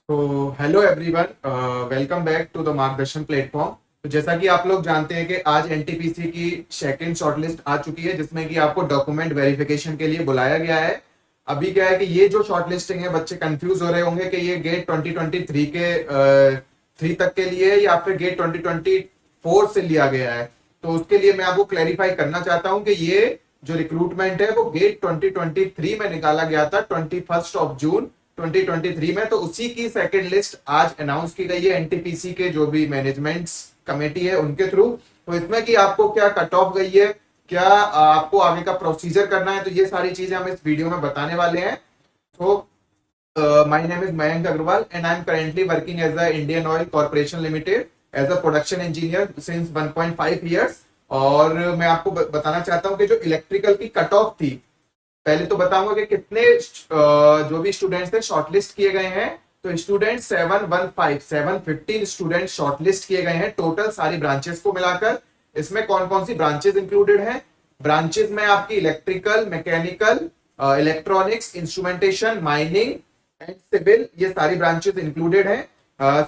तो hello everyone, welcome back to the Margdarshan platform. तो जैसा कि आप लोग जानते हैं कि आज एनटीपीसी की सेकंड शॉर्टलिस्ट आ चुकी है, जिसमें कि आपको डॉक्यूमेंट वेरिफिकेशन के लिए बुलाया गया है। अभी क्या है कि ये जो शॉर्टलिस्टिंग है, बच्चे कंफ्यूज हो रहे होंगे कि ये गेट 2023 के 3 तक के लिए या फिर गेट 2024 से लिया गया है। तो उसके लिए मैं आपको क्लैरिफाई करना चाहता हूं कि ये जो रिक्रूटमेंट है वो गेट 2023 में निकाला गया था 21 जून 2023 में। तो उसी की सेकंड लिस्ट आज अनाउंस की गई है एनटीपीसी के जो भी मैनेजमेंट कमेटी है उनके थ्रू। तो इसमें कि आपको क्या कट ऑफ गई है, क्या आपको आगे का प्रोसीजर करना है, तो ये सारी चीजें हम इस वीडियो में बताने वाले हैं। So my name is Mayank Agarwal and I am currently working as a Indian Oil Corporation Limited as a production engineer since 1.5 years. और मैं आपको बताना चाहता हूं कि जो इलेक्ट्रिकल की कट ऑफ थी, पहले तो बताऊंगा कि कितने जो भी स्टूडेंट्स थे शॉर्टलिस्ट किए गए हैं। तो स्टूडेंट 715 स्टूडेंट शॉर्टलिस्ट किए गए हैं टोटल सारी ब्रांचेस को मिलाकर। इसमें कौन कौन सी ब्रांचेस इंक्लूडेड हैं? ब्रांचेस में आपकी electrical, mechanical, electronics, instrumentation, mining and civil, ये सारी ब्रांचेस इंक्लूडेड हैं।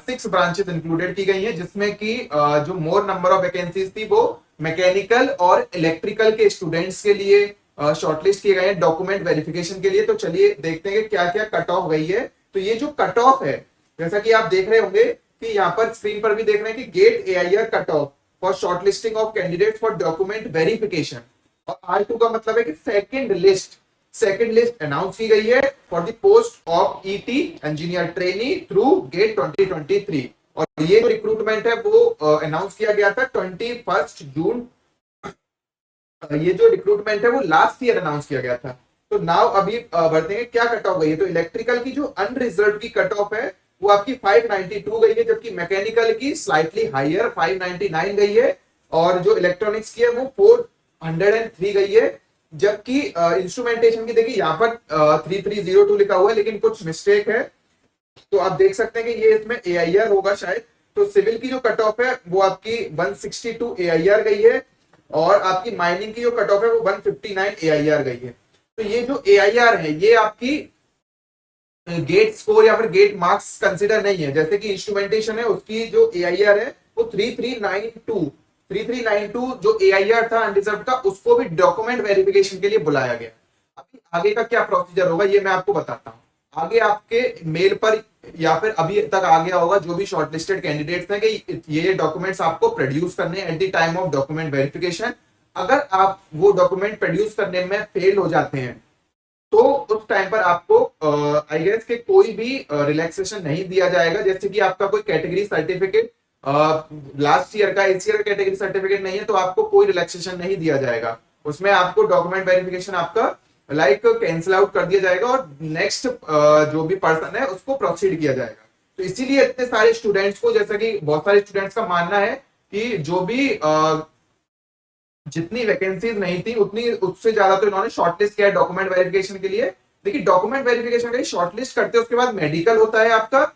6 ब्रांचेस इंक्लूडेड की गई हैं, जिसमें कि जो मोर नंबर ऑफ वैकेंसीज थी वो मैकेनिकल और इलेक्ट्रिकल के स्टूडेंट्स के लिए शॉर्टलिस्ट किए गए हैं डॉक्यूमेंट वेरिफिकेशन के लिए। तो चलिए देखते हैं कि क्या क्या कट ऑफ गई है। तो ये जो कट ऑफ है, जैसा कि आप देख रहे होंगे कि यहाँ पर स्क्रीन पर भी देख रहे हैं कि GATE AIR cut off for shortlisting of candidate for document verification. और R2 का मतलब है कि सेकंड लिस्ट अनाउंस की गई है for the post of ET engineer trainee through GATE 2023। और ये जो रिक्रूटमेंट है वो अनाउंस किया गया था 21 जून। ये जो रिक्रूटमेंट है वो लास्ट ईयर अनाउंस किया गया था। तो नाउ अभी बढ़ते हैं क्या कट ऑफ गई है। तो इलेक्ट्रिकल की जो अनरिजर्व की कट ऑफ है वो आपकी 592 गई है, जबकि मैकेनिकल की स्लाइटली हायर 599 गई है। और जो इलेक्ट्रॉनिक्स की है वो 403 गई है। जबकि इंस्ट्रूमेंटेशन की देखिए यहाँ पर 3302 लिखा हुआ है, लेकिन कुछ मिस्टेक है। तो आप देख सकते हैं कि ये इसमें एआईआर होगा शायद। तो सिविल की जो कट ऑफ है वो आपकी 162 एआईआर गई है, और आपकी माइनिंग की जो कट ऑफ है वो 159 एआईआर गई है। तो ये जो एआईआर है ये आपकी गेट स्कोर या फिर गेट मार्क्स कंसिडर नहीं है। जैसे कि इंस्ट्रूमेंटेशन है उसकी जो एआईआर है वो 3392 जो एआईआर था अनरिजर्व का, उसको भी डॉक्यूमेंट वेरिफिकेशन के लिए बुलाया गया। अभी आगे का क्या प्रोसीजर होगा ये मैं आपको बताता हूँ। आगे आपके मेल पर या फिर अभी तक आ गया होगा जो भी शॉर्टलिस्टेड कैंडिडेट्स हैं कि ये डॉक्यूमेंट्स आपको प्रोड्यूस करने at the time of document verification. अगर आप वो डॉक्यूमेंट प्रोड्यूस करने में फेल हो जाते हैं तो उस टाइम पर आपको आई गेस के कोई भी रिलैक्सेशन नहीं दिया जाएगा। जैसे कि आपका कोई कैटेगरी सर्टिफिकेट लास्ट ईयर का इस ईयर का कैटेगरी सर्टिफिकेट नहीं है तो आपको कोई रिलैक्सेशन नहीं दिया जाएगा। उसमें आपको डॉक्यूमेंट वेरिफिकेशन आपका कैंसिल आउट कर दिया जाएगा और नेक्स्ट जो भी पर्सन है उसको प्रोसीड किया जाएगा। तो इसीलिए इतने सारे स्टूडेंट्स को, जैसा कि बहुत सारे स्टूडेंट्स का मानना है कि जो भी जितनी वैकेंसीज नहीं थी उतनी उससे ज्यादा तो इन्होंने शॉर्टलिस्ट किया है डॉक्यूमेंट वेरिफिकेशन के लिए। देखिए डॉक्यूमेंट वेरिफिकेशन का शॉर्टलिस्ट करते हैं, उसके बाद मेडिकल होता है आपका,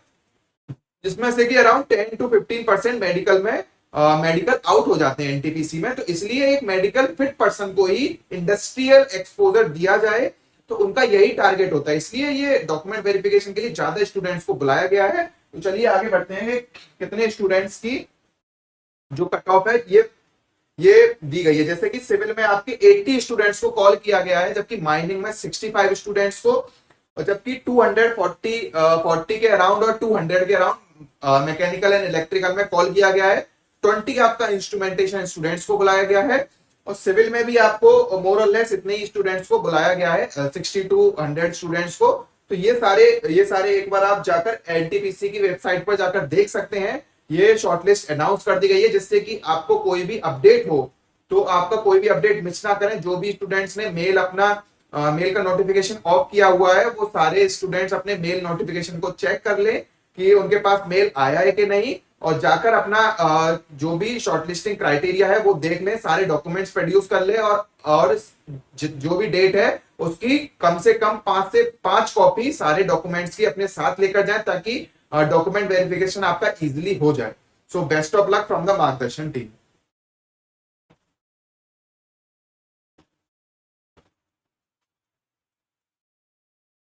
जिसमें से कि अराउंड 10 to 15% मेडिकल में मेडिकल आउट हो जाते हैं एनटीपीसी में। तो इसलिए एक मेडिकल फिट पर्सन को ही इंडस्ट्रियल एक्सपोजर दिया जाए, तो उनका यही टारगेट होता है। इसलिए ये डॉक्यूमेंट वेरिफिकेशन के लिए ज्यादा स्टूडेंट्स को बुलाया गया है। तो चलिए आगे बढ़ते हैं कितने स्टूडेंट्स की जो कट ऑफ है ये दी गई है। जैसे कि सिविल में आपके 80 स्टूडेंट्स को कॉल किया गया है, जबकि माइनिंग में 65 स्टूडेंट्स को, और जबकि 240 के अराउंड और 200 के अराउंड मैकेनिकल एंड इलेक्ट्रिकल में कॉल किया गया है। 20 आपका इंस्ट्रूमेंटेशन स्टूडेंट्स को बुलाया गया है। और सिविल में भी आपको मोर और लेस इतने ही स्टूडेंट्स को बुलाया गया है, 60 to 100 स्टूडेंट्स को। तो ये सारे एक बार आप जाकर एनटीपीसी की वेबसाइट पर जाकर देख सकते हैं। ये शॉर्टलिस्ट अनाउंस कर दी गई है, जिससे कि आपको कोई भी अपडेट हो तो आपका कोई भी अपडेट मिस ना करें। जो भी स्टूडेंट्स ने मेल मेल का नोटिफिकेशन ऑफ किया हुआ है वो सारे स्टूडेंट्स अपने मेल नोटिफिकेशन को चेक कर ले कि उनके पास मेल आया है कि नहीं, और जाकर अपना जो भी शॉर्टलिस्टिंग क्राइटेरिया है वो देख लें, सारे डॉक्यूमेंट्स प्रोड्यूस कर ले, और जो भी डेट है उसकी कम से कम 5 से 5 कॉपी सारे डॉक्यूमेंट्स की अपने साथ लेकर जाएं, ताकि डॉक्यूमेंट वेरिफिकेशन आपका इजीली हो जाए। So best of luck from the मार्गदर्शन टीम।